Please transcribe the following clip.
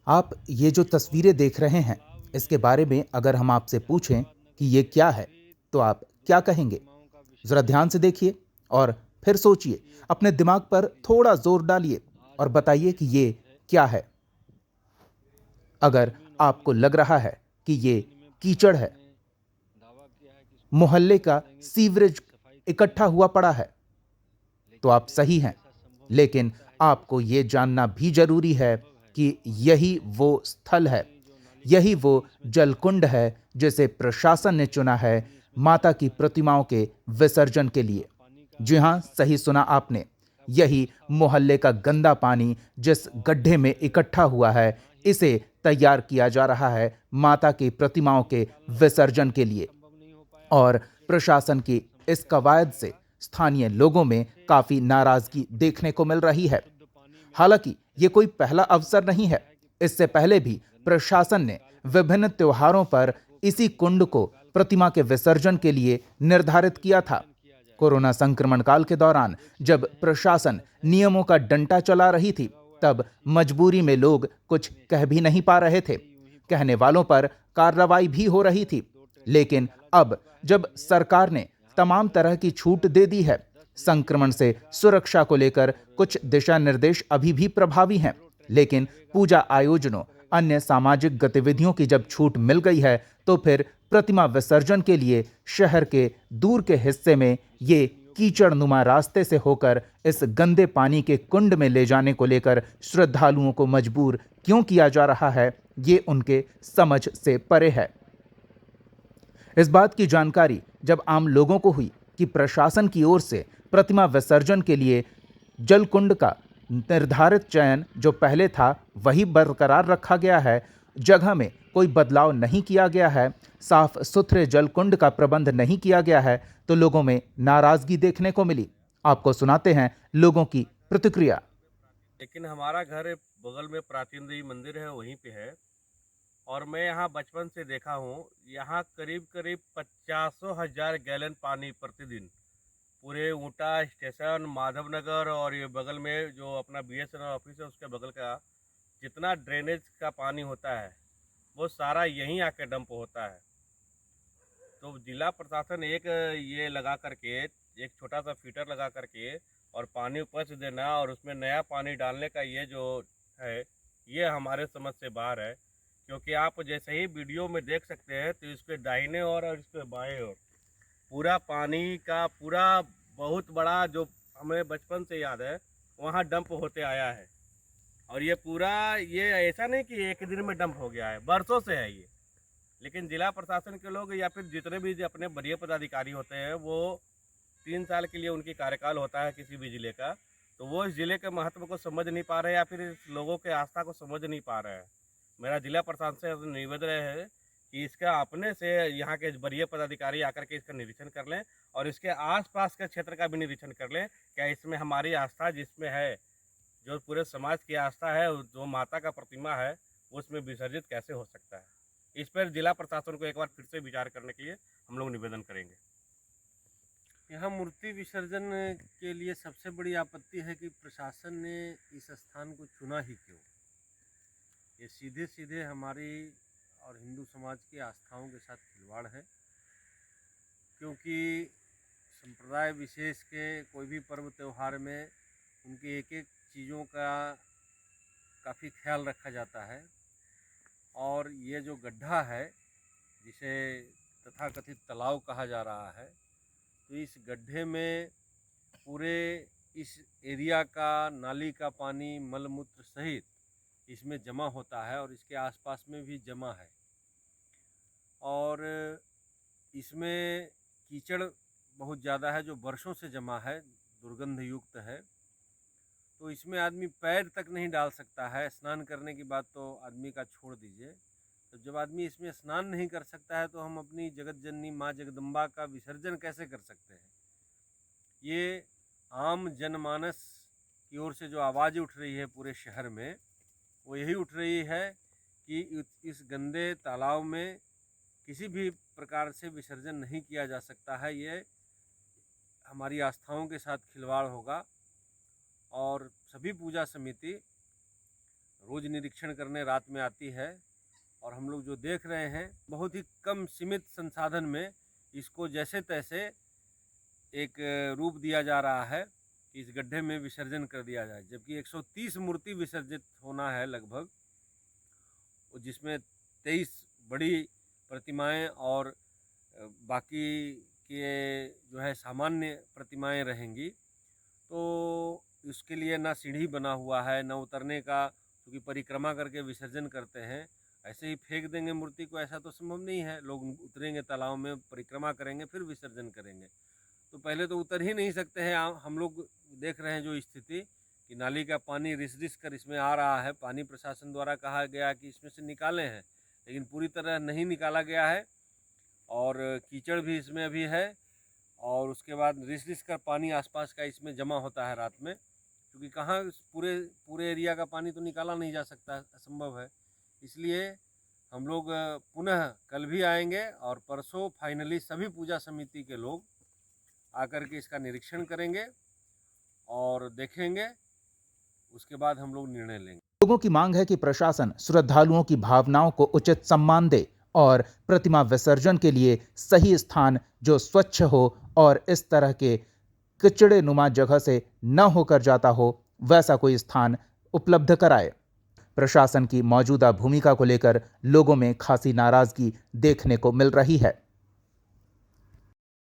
आप ये जो तस्वीरें देख रहे हैं, इसके बारे में अगर हम आपसे पूछें कि ये क्या है, तो आप क्या कहेंगे? ज़रा ध्यान से देखिए और फिर सोचिए, अपने दिमाग पर थोड़ा जोर डालिए और बताइए कि ये क्या है? अगर आपको लग रहा है कि ये कीचड़ है, मोहल्ले का सीवरेज इकट्ठा हुआ पड़ा है, तो आप सही हैं। लेकिन आपको ये जानना भी ज़रूरी है कि यही वो स्थल है, यही वो जलकुंड है जिसे प्रशासन ने चुना है माता की प्रतिमाओं के विसर्जन के लिए। जी हाँ, सही सुना आपने। यही मोहल्ले का गंदा पानी जिस गड्ढे में इकट्ठा हुआ है, इसे तैयार किया जा रहा है माता की प्रतिमाओं के विसर्जन के लिए। और प्रशासन की इस कवायद से स्थानीय लोगों में काफी नाराजगी देखने को मिल रही है। हालांकि ये कोई पहला अवसर नहीं है। इससे पहले भी प्रशासन ने विभिन्न त्योहारों पर इसी कुंड को प्रतिमा के विसर्जन के लिए निर्धारित किया था। कोरोना संक्रमण काल के दौरान जब प्रशासन नियमों का डंटा चला रही थी, तब मजबूरी में लोग कुछ कह भी नहीं पा रहे थे। कहने वालों पर कार्रवाई भी हो रही थी। लेकिन अब जब सरकार ने तमाम तरह की छूट दे दी है, संक्रमण से सुरक्षा को लेकर कुछ दिशा निर्देश अभी भी प्रभावी हैं, लेकिन पूजा आयोजनों, अन्य सामाजिक गतिविधियों की जब छूट मिल गई है, तो फिर प्रतिमा विसर्जन के लिए शहर के दूर के हिस्से में ये कीचड़ नुमा रास्ते से होकर इस गंदे पानी के कुंड में ले जाने को लेकर श्रद्धालुओं को मजबूर क्यों किया जा रहा है, ये उनके समझ से परे है। इस बात की जानकारी जब आम लोगों को हुई कि प्रशासन की ओर से प्रतिमा विसर्जन के लिए जलकुंड का निर्धारित चयन जो पहले था वही बरकरार रखा गया है, जगह में कोई बदलाव नहीं किया गया है, साफ सुथरे जलकुंड का प्रबंध नहीं किया गया है, तो लोगों में नाराजगी देखने को मिली। आपको सुनाते हैं लोगों की प्रतिक्रिया। लेकिन हमारा घर बगल में प्राचीन देवी मंदिर है, वहीं पे है। और मैं यहाँ बचपन से देखा हूँ। यहाँ करीब करीब 50,000 गैलन पानी प्रतिदिन पूरे ऊटा स्टेशन, माधवनगर और ये बगल में जो अपना बीएसएनएल ऑफिस है उसके बगल का जितना ड्रेनेज का पानी होता है वो सारा यहीं आके डंप होता है। तो जिला प्रशासन एक ये लगा करके, एक छोटा सा फिल्टर लगा करके और पानी ऊपर से देना और उसमें नया पानी डालने का ये जो है, ये हमारे समझ से बाहर है। क्योंकि आप जैसे ही वीडियो में देख सकते हैं तो इसके दाहिने ओर और इसके बाएं ओर पूरा पानी का पूरा बहुत बड़ा जो हमें बचपन से याद है वहाँ डंप होते आया है। और ये पूरा, ये ऐसा नहीं कि एक दिन में डंप हो गया है, बरसों से है ये। लेकिन जिला प्रशासन के लोग या फिर जितने भी अपने वरीय पदाधिकारी होते हैं वो 3 साल के लिए उनकी कार्यकाल होता है किसी भी जिले का, तो वो इस जिले के महत्व को समझ नहीं पा रहे या फिर इस लोगों के आस्था को समझ नहीं पा रहे हैं। मेरा जिला प्रशासन से निवेदन है कि इसका अपने से यहाँ के वरीय पदाधिकारी आकर के इसका निरीक्षण कर लें और इसके आसपास के क्षेत्र का भी निरीक्षण कर लें। क्या इसमें हमारी आस्था जिसमें है, जो पूरे समाज की आस्था है, जो माता का प्रतिमा है, उसमें विसर्जित कैसे हो सकता है? इस पर जिला प्रशासन को एक बार फिर से विचार करने के लिए हम लोग निवेदन करेंगे। यहाँ मूर्ति विसर्जन के लिए सबसे बड़ी आपत्ति है कि प्रशासन ने इस स्थान को चुना ही क्यों। ये सीधे सीधे हमारी और हिंदू समाज की आस्थाओं के साथ खिलवाड़ है। क्योंकि संप्रदाय विशेष के कोई भी पर्व त्यौहार में उनकी एक एक चीज़ों का काफ़ी ख्याल रखा जाता है। और ये जो गड्ढा है, जिसे तथाकथित तालाब कहा जा रहा है, तो इस गड्ढे में पूरे इस एरिया का नाली का पानी मल मूत्र सहित इसमें जमा होता है और इसके आसपास में भी जमा है। और इसमें कीचड़ बहुत ज़्यादा है जो वर्षों से जमा है, दुर्गंध युक्त है। तो इसमें आदमी पैर तक नहीं डाल सकता है। स्नान करने की बात तो आदमी का छोड़ दीजिए। तो जब आदमी इसमें स्नान नहीं कर सकता है तो हम अपनी जगत जननी माँ जगदम्बा का विसर्जन कैसे कर सकते हैं? ये आम जनमानस की ओर से जो आवाज़ उठ रही है पूरे शहर में, वो यही उठ रही है कि इस गंदे तालाब में किसी भी प्रकार से विसर्जन नहीं किया जा सकता है। ये हमारी आस्थाओं के साथ खिलवाड़ होगा। और सभी पूजा समिति रोज निरीक्षण करने रात में आती है और हम लोग जो देख रहे हैं बहुत ही कम सीमित संसाधन में इसको जैसे तैसे एक रूप दिया जा रहा है कि इस गड्ढे में विसर्जन कर दिया जाए, जबकि 130 मूर्ति विसर्जित होना है लगभग, जिसमें 23 बड़ी प्रतिमाएं और बाकी के जो है सामान्य प्रतिमाएं रहेंगी। तो इसके लिए ना सीढ़ी बना हुआ है, ना उतरने का, क्योंकि परिक्रमा करके विसर्जन करते हैं। ऐसे ही फेंक देंगे मूर्ति को, ऐसा तो संभव नहीं है। लोग उतरेंगे तालाब में, परिक्रमा करेंगे, फिर विसर्जन करेंगे। तो पहले तो उतर ही नहीं सकते हैं। हम लोग देख रहे हैं जो स्थिति कि नाली का पानी रिस कर इसमें आ रहा है। पानी प्रशासन द्वारा कहा गया कि इसमें से निकाले हैं, लेकिन पूरी तरह नहीं निकाला गया है और कीचड़ भी इसमें अभी है। और उसके बाद रिस कर पानी आसपास का इसमें जमा होता है रात में, क्योंकि कहाँ पूरे एरिया का पानी तो निकाला नहीं जा सकता, असंभव है। इसलिए हम लोग पुनः कल भी आएंगे और परसों फाइनली सभी पूजा समिति के लोग आकर के इसका निरीक्षण करेंगे और देखेंगे। उसके बाद हम लोग निर्णय लेंगे। लोगों की मांग है कि प्रशासन श्रद्धालुओं की भावनाओं को उचित सम्मान दे और प्रतिमा विसर्जन के लिए सही स्थान जो स्वच्छ हो और इस तरह के कचड़े नुमा जगह से न होकर जाता हो, वैसा कोई स्थान उपलब्ध कराए। प्रशासन की मौजूदा भूमिका को लेकर लोगों में खासी नाराजगी देखने को मिल रही है।